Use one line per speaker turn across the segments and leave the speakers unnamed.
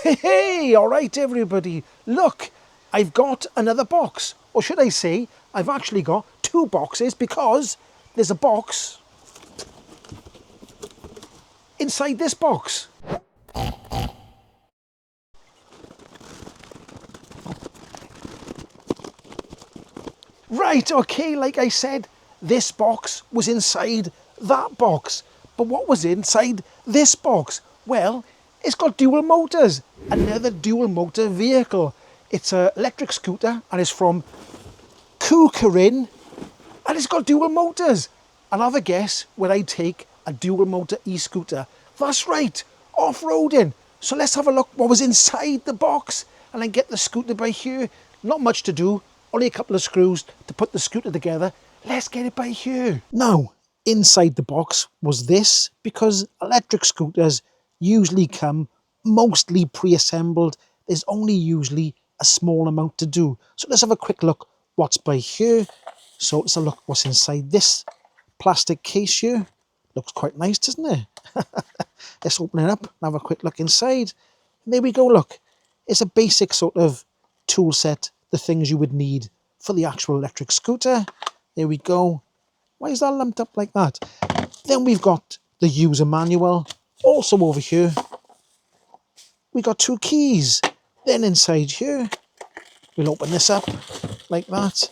Hey, all right, everybody. Look, I've got another box. Or should I say, I've actually got two boxes because there's a box inside this box. Right, okay, like I said, this box was inside that box. But what was inside this box? Well, it's got dual motors. Another dual motor vehicle. It's an electric scooter and it's from KuKirin and it's got dual motors. And have a guess where I take a dual motor e-scooter. That's right, off-roading. So let's have a look what was inside the box and then get the scooter by here. Not much to do, only a couple of screws to put the scooter together. Let's get it by here. Now, inside the box was this, because electric scooters usually come mostly pre-assembled. There's only usually a small amount to do. So let's have a quick look what's by here. So let's have a look what's inside this plastic case here. Looks quite nice, doesn't it? Let's open it up and have a quick look inside. And there we go, look. It's a basic sort of tool set, the things you would need for the actual electric scooter. There we go. Why is that lumped up like that? Then we've got the user manual. Also over here, we got two keys. Then inside here, we'll open this up like that.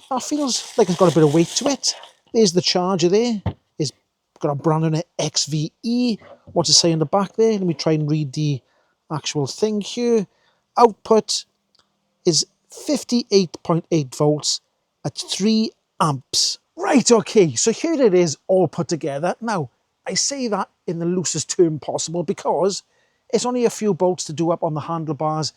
That feels like it's got a bit of weight to it. There's the charger there. It's got a brand on it, XVE. What's it say on the back there? Let me try and read the actual thing here. Output is 58.8 volts at 3 amps. Right, okay, so here it is all put together. Now, I say that in the loosest term possible because it's only a few bolts to do up on the handlebars.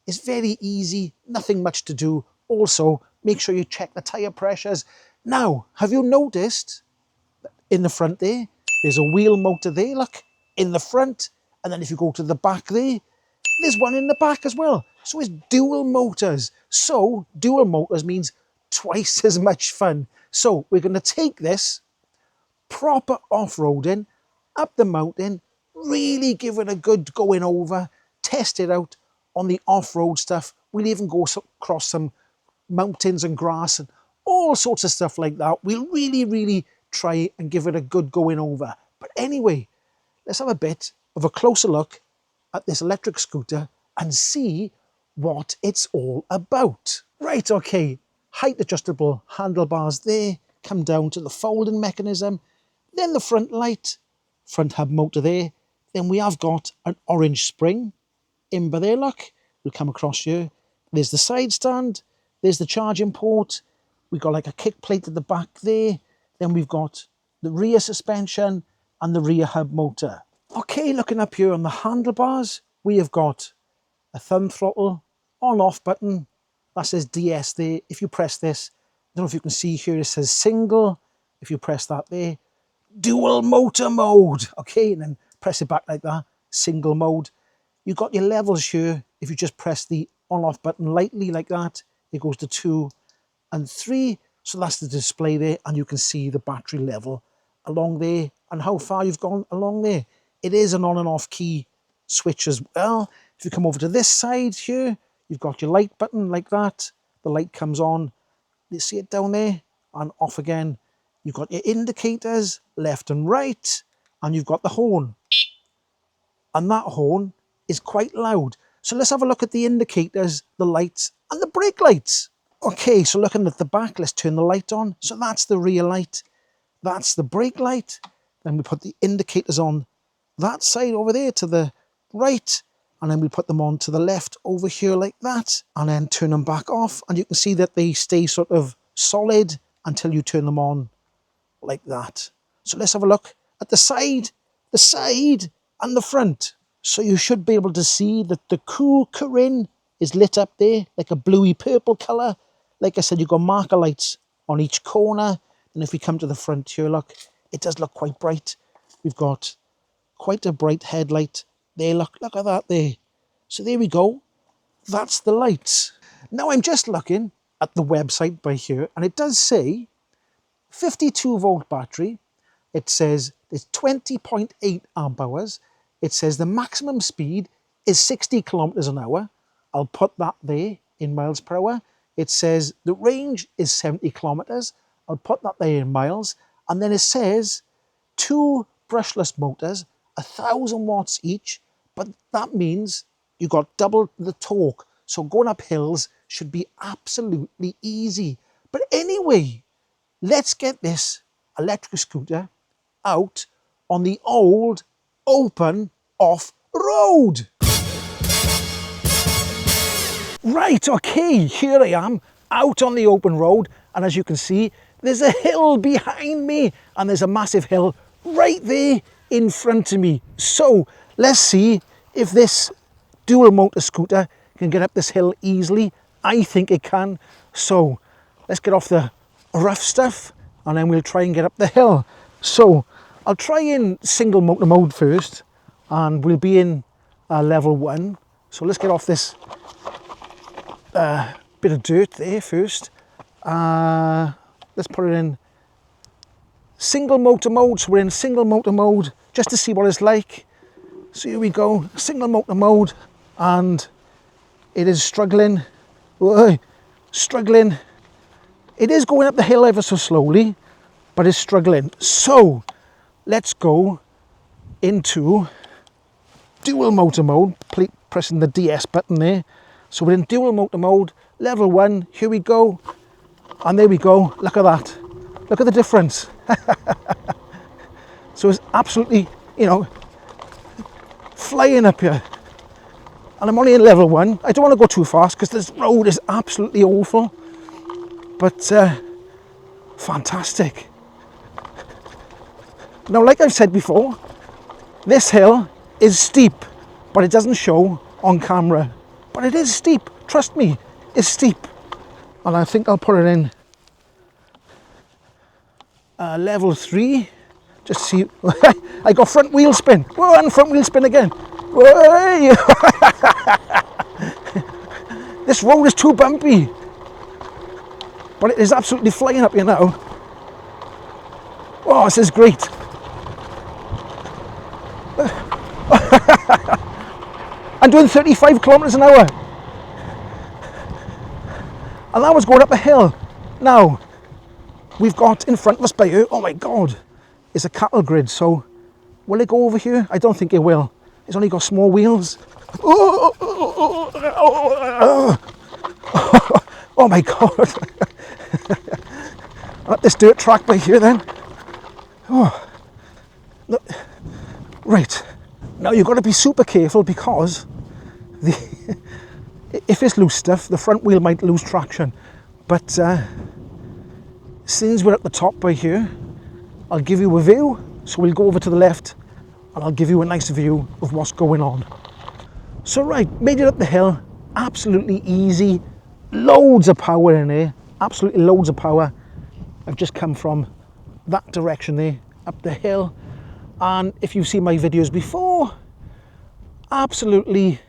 It's very easy, nothing much to do. Also, make sure you check the tyre pressures. Now, have you noticed in the front there, there's a wheel motor there, look, in the front. And then if you go to the back there, there's one in the back as well. So it's dual motors. So dual motors means twice as much fun. So we're going to take this proper off-roading, up the mountain, really give it a good going over, test it out on the off-road stuff. We'll even go across some mountains and grass and all sorts of stuff like that. We'll really try and give it a good going over. But anyway, let's have a bit of a closer look at this electric scooter and see what it's all about. Right, okay, height adjustable handlebars there, come down to the folding mechanism, then the front light, front hub motor there, then we have got an orange spring in by there, look, we'll come across here, there's the side stand, there's the charging port, we've got like a kick plate at the back there, then we've got the rear suspension and the rear hub motor. Okay, looking up here on the handlebars, we have got a thumb throttle, on-off button, that says DS there. If you press this, I don't know if you can see here, it says single. If you press that there, dual motor mode. Okay, and then press it back like that, single mode. You've got your levels here. If you just press the on-off button lightly like that, it goes to 2 and 3. So that's the display there, and you can see the battery level along there and how far you've gone along there. It is an on and off key switch as well. If you come over to this side here, you've got your light button like that. The light comes on. You see it down there and off again. You've got your indicators left and right, and you've got the horn. And that horn is quite loud. So let's have a look at the indicators, the lights, and the brake lights. Okay, so looking at the back, let's turn the light on. So that's the rear light. That's the brake light. Then we put the indicators on that side over there to the right. And then we put them on to the left over here like that. And then turn them back off. And you can see that they stay sort of solid until you turn them on like that. So let's have a look at the side, and the front. So you should be able to see that the KuKirin is lit up there like a bluey purple colour. Like I said, you've got marker lights on each corner. And if we come to the front here, look, it does look quite bright. We've got quite a bright headlight there. Look at that there. So there we go. That's the lights. Now I'm just looking at the website by here, and it does say 52 volt battery. It says there's 20.8 amp hours. It says the maximum speed is 60 kilometers an hour. I'll put that there in miles per hour. It says the range is 70 kilometers. I'll put that there in miles. And then it says 2 brushless motors, 1,000 watts each, but that means you got double the torque. So going up hills should be absolutely easy. But anyway, let's get this electric scooter out on the old open off-road. Right, okay, here I am out on the open road, and as you can see, there's a hill behind me and there's a massive hill right there in front of me. So let's see if this dual motor scooter can get up this hill easily. I think it can. So let's get off the rough stuff and then we'll try and get up the hill. So I'll try in single motor mode first and we'll be in level 1. So let's get off this bit of dirt there first. Let's put it in single motor mode. So we're in single motor mode just to see what it's like. So here we go, single motor mode, and it is struggling. Whoa, struggling. It is going up the hill ever so slowly, but it's struggling. So let's go into dual motor mode, pressing the DS button there. So we're in dual motor mode, level 1, here we go. And there we go, look at that. Look at the difference. So it's absolutely, you know, flying up here. And I'm only in level 1. I don't want to go too fast because this road is absolutely awful. But fantastic. Now, like I've said before, this hill is steep, but it doesn't show on camera. But it is steep, trust me, it's steep. And I think I'll put it in level 3. Just see, I got front wheel spin. Whoa, and front wheel spin again. Whoa. This road is too bumpy. But it is absolutely flying up here now. Oh, this is great. I'm doing 35 kilometers an hour. And that was going up a hill. Now, we've got in front of us by here, oh my God, it's a cattle grid. So, will it go over here? I don't think it will. It's only got small wheels. Oh my God. I'm at this dirt track by here then. Oh. Look. Right. Now you've got to be super careful because if it's loose stuff, the front wheel might lose traction. But since we're at the top by here, I'll give you a view. So we'll go over to the left and I'll give you a nice view of what's going on. So right, made it up the hill, absolutely easy. Loads of power in here, absolutely loads of power. I've just come from that direction there, up the hill. And if you've seen my videos before, absolutely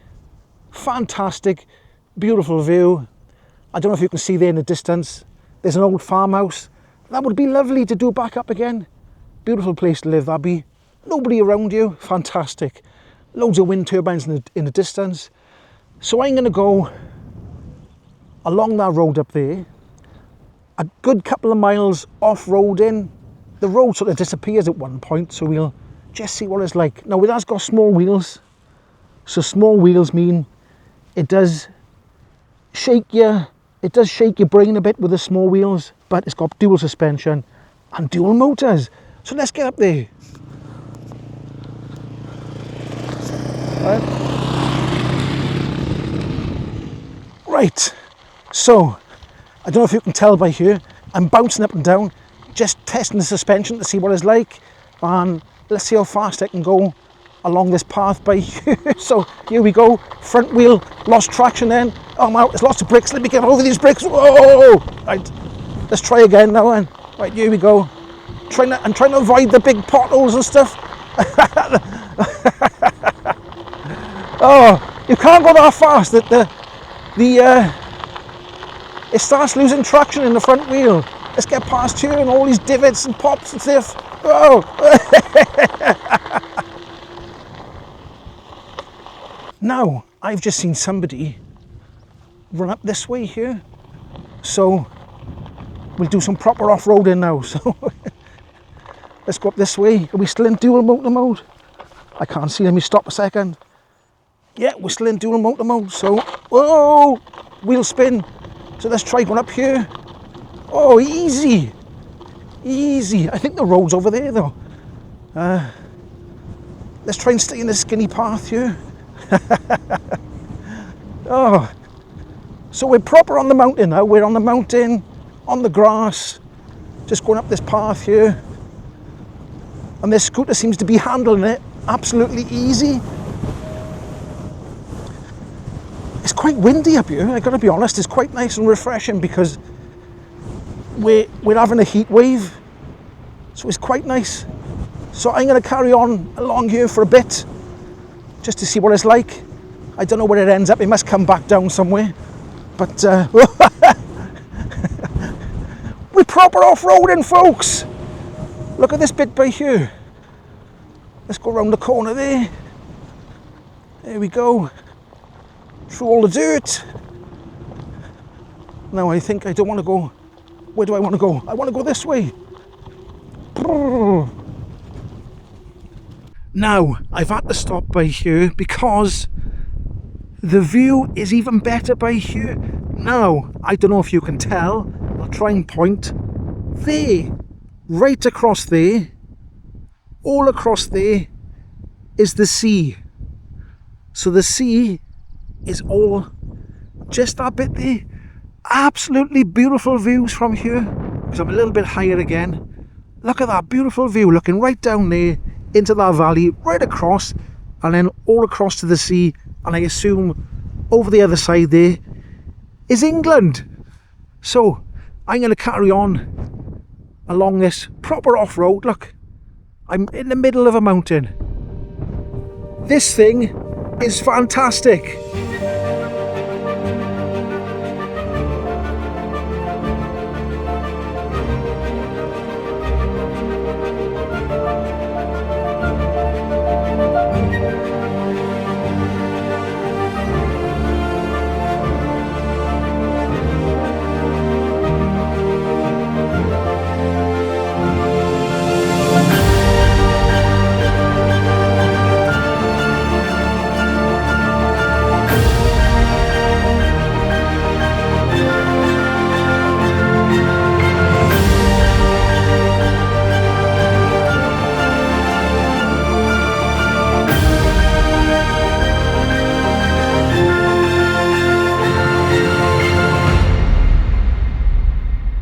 fantastic, beautiful view. I don't know if you can see there in the distance, there's an old farmhouse. That would be lovely to do back up again. Beautiful place to live, that'd be. Nobody around you, fantastic. Loads of wind turbines in the distance. So I'm gonna go along that road up there, a good couple of miles off-roading. The road sort of disappears at one point, so we'll just see what it's like. Now, it has got small wheels, so small wheels mean it does shake your brain a bit with the small wheels, but it's got dual suspension and dual motors. So let's get up there. Right, so I don't know if you can tell by here, I'm bouncing up and down, just testing the suspension to see what it's like, and let's see how fast I can go along this path by here. So here we go, front wheel lost traction then. Oh my, there's lots of bricks, let me get over these bricks. Whoa! Right, let's try again now then. Right, here we go. I'm trying to avoid the big potholes and stuff. Oh, you can't go that fast. It starts losing traction in the front wheel. Let's get past here and all these divots and pops and stuff. Oh. Now, I've just seen somebody run up this way here, so we'll do some proper off-roading now. So let's go up this way. Are we still in dual motor mode? I can't see. Let me stop a second. Yeah, we're still in dual motor mode. So, whoa, wheel spin. So let's try going up here. Oh, easy. Easy. I think the road's over there though. Let's try and stay in the skinny path here. Oh, so we're proper on the mountain now. We're on the mountain, on the grass, just going up this path here. And this scooter seems to be handling it absolutely easy. It's quite windy up here, I gotta be honest. It's quite nice and refreshing because we're having a heat wave. So it's quite nice. So I'm gonna carry on along here for a bit, just to see what it's like. I don't know where it ends up. It must come back down somewhere. But we're proper off-roading, folks. Look at this bit by here. Let's go around the corner there. There we go. Through all the dirt. Now I think I don't want to go. Where do I want to go? I want to go this way. Now, I've had to stop by here because the view is even better by here. Now, I don't know if you can tell. I'll try and point. There, right across there, all across there is the sea. So the sea is all just that bit there. Absolutely beautiful views from here, because I'm a little bit higher again. Look at that beautiful view, looking right down there into that valley, right across, and then all across to the sea. And I assume over the other side there is England. So I'm going to carry on along this proper off-road. Look, I'm in the middle of a mountain. This thing is fantastic.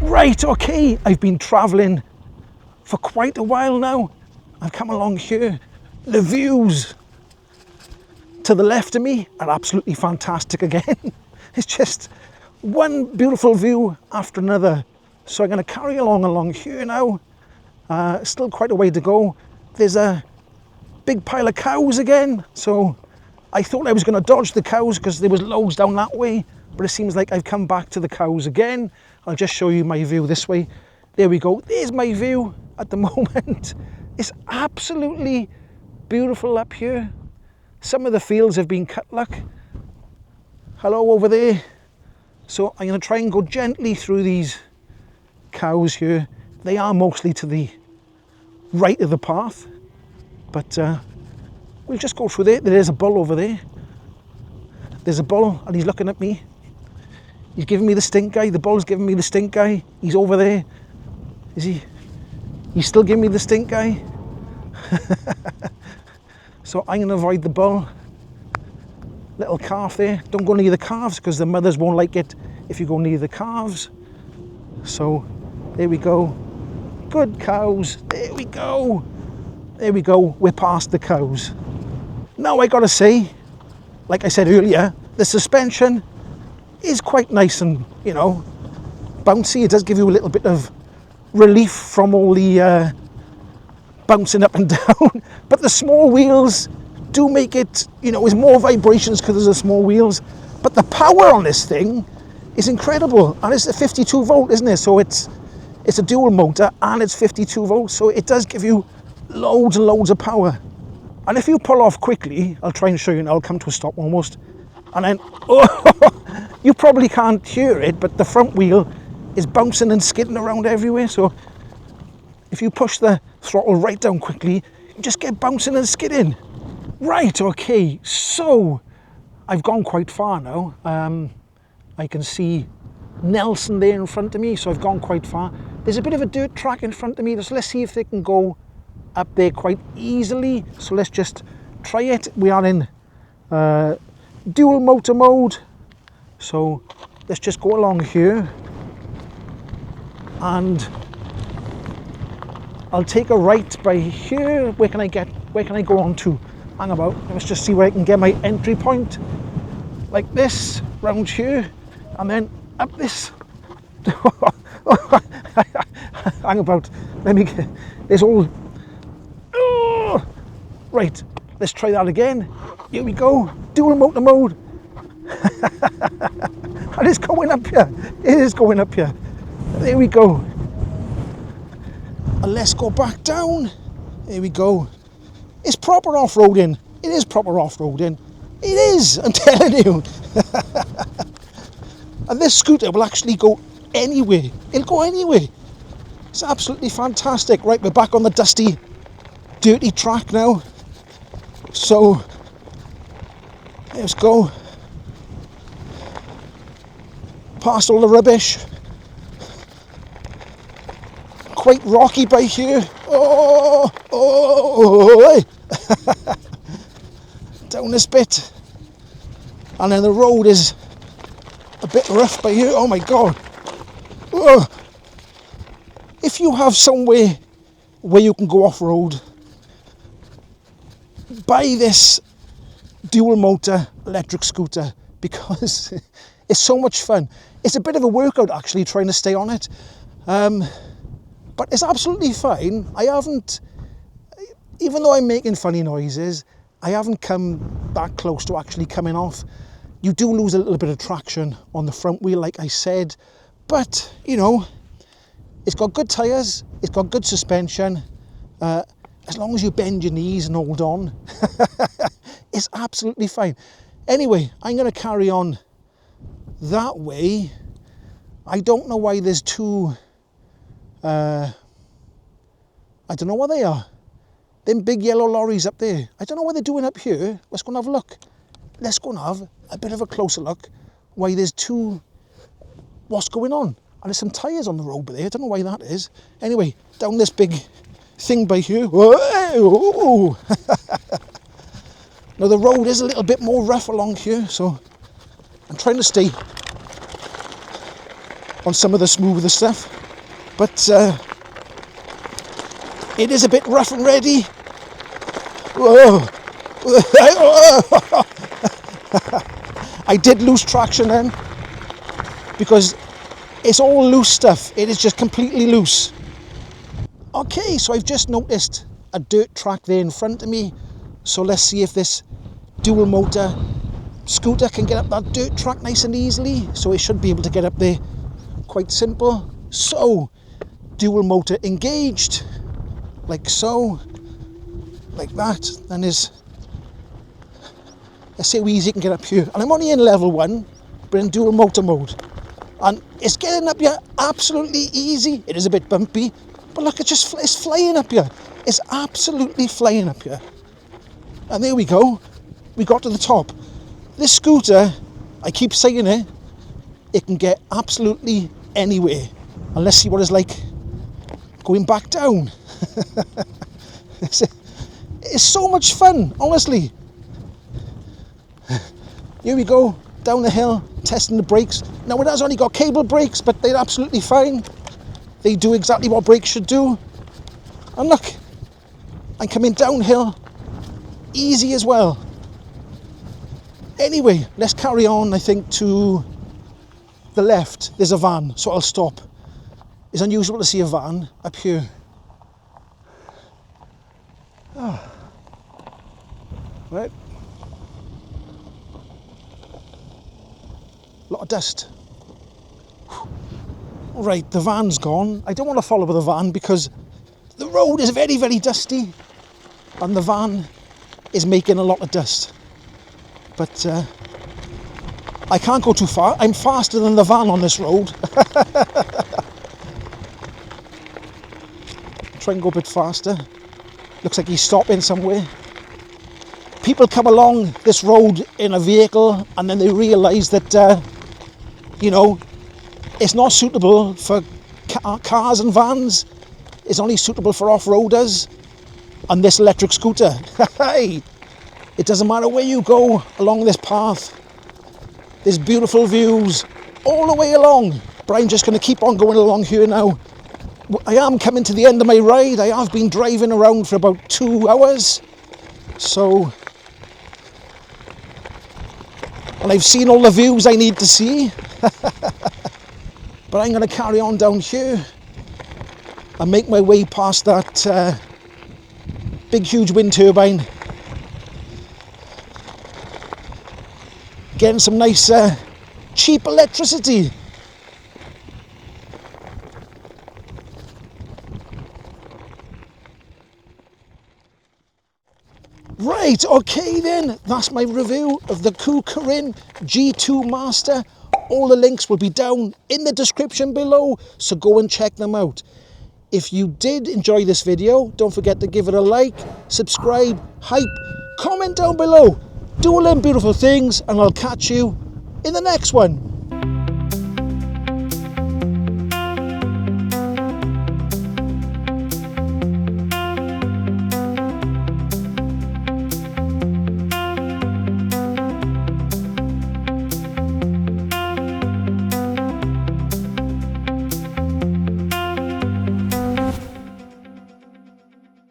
Right, okay, I've been travelling for quite a while now. I've come along here. The views to the left of me are absolutely fantastic again. It's just one beautiful view after another. So I'm going to carry along here now. Still quite a way to go. There's a big pile of cows again. So I thought I was going to dodge the cows because there was loads down that way. But it seems like I've come back to the cows again. I'll just show you my view this way. There we go. There's my view at the moment. It's absolutely beautiful up here. Some of the fields have been cut, look. Hello over there. So I'm going to try and go gently through these cows here. They are mostly to the right of the path. But we'll just go through there. There's a bull over there. There's a bull and he's looking at me. He's giving me the stink eye. The bull's giving me the stink eye. He's over there. Is he? He's still giving me the stink eye. So I'm going to avoid the bull. Little calf there. Don't go near the calves because the mothers won't like it if you go near the calves. So there we go. Good cows. There we go. There we go. We're past the cows. Now I got to say, like I said earlier, the suspension is quite nice and, you know, bouncy. It does give you a little bit of relief from all the bouncing up and down. But the small wheels do make it, you know, there's more vibrations because there's the small wheels. But the power on this thing is incredible. And it's a 52 volt, isn't it? So it's a dual motor and it's 52 volts. So it does give you loads and loads of power. And if you pull off quickly, I'll try and show you, and I'll come to a stop almost. And then, oh, you probably can't hear it, but the front wheel is bouncing and skidding around everywhere. So if you push the throttle right down quickly, you just get bouncing and skidding. Right, okay, so I've gone quite far now. I can see Nelson there in front of me, so I've gone quite far. There's a bit of a dirt track in front of me, so let's see if they can go up there quite easily. So let's just try it. We are in dual motor mode, so let's just go along here, and I'll take a right by here. Where can I go on to? Hang about, let's just see where I can get my entry point, like this, round here, and then up this. Hang about, let me get this all. Oh, right, let's try that again. Here we go, dual motor mode. And it's going up here, it is going up here. There we go. And let's go back down. There we go. It's proper off-roading. It is proper off-roading. It is, I'm telling you. And this scooter will actually go anywhere. It'll go anywhere. It's absolutely fantastic. Right, we're back on the dusty, dirty track now. So, let's go. Past all the rubbish. Quite rocky by here. Oh, down this bit, and then the road is a bit rough by here. Oh my god. Oh. If you have somewhere where you can go off-road, buy this dual motor electric scooter, because it's so much fun. It's a bit of a workout actually trying to stay on it, but it's absolutely fine. I haven't, even though I'm making funny noises, I haven't come that close to actually coming off. You do lose a little bit of traction on the front wheel, like I said, but you know, it's got good tyres, it's got good suspension. As long as you bend your knees and hold on, it's absolutely fine. Anyway, I'm going to carry on that way. I don't know why there's two, I don't know what they are. Them big yellow lorries up there. I don't know what they're doing up here. Let's go and have a look. Let's go and have a bit of a closer look. Why there's two, what's going on? And there's some tyres on the road there. I don't know why that is. Anyway, down this big thing by here. Whoa. Now the road is a little bit more rough along here, so I'm trying to stay on some of the smoother stuff. But it is a bit rough and ready. Whoa. I did lose traction then, because it's all loose stuff. It is just completely loose. Okay, so I've just noticed a dirt track there in front of me. So let's see if this dual motor scooter can get up that dirt track nice and easily. So it should be able to get up there quite simple. So, dual motor engaged, like so, like that. And let's see how easy it can get up here. And I'm only in level 1, but in dual motor mode. And it's getting up here absolutely easy. It is a bit bumpy, but look, it's flying up here. It's absolutely flying up here. And there we go. We got to the top. This scooter, I keep saying it, it can get absolutely anywhere. And let's see what it's like going back down. It's so much fun, honestly. Here we go, down the hill, testing the brakes. Now it has only got cable brakes, but they're absolutely fine. They do exactly what brakes should do. And look, I'm coming downhill, easy as well. Anyway, let's carry on, I think, to the left. There's a van, so I'll stop. It's unusual to see a van up here. Oh. Right. A lot of dust. Right, the van's gone. I don't want to follow with the van because the road is very, very dusty. And the van is making a lot of dust. But I can't go too far. I'm faster than the van on this road. Try and go a bit faster. Looks like he's stopping somewhere. People come along this road in a vehicle and then they realise that, you know, it's not suitable for cars and vans. It's only suitable for off-roaders and this electric scooter. Hey, it doesn't matter where you go along this path. There's beautiful views all the way along. But I'm just going to keep on going along here now. I am coming to the end of my ride. I have been driving around for about 2 hours. So, and I've seen all the views I need to see. But I'm going to carry on down here and make my way past that big huge wind turbine. Getting some nice cheap electricity. Right, okay then, that's my review of the KuKirin G2 Master. All the links will be down in the description below, so go and check them out. If you did enjoy this video, don't forget to give it a like, subscribe, hype, comment down below. Do all them beautiful things, and I'll catch you in the next one.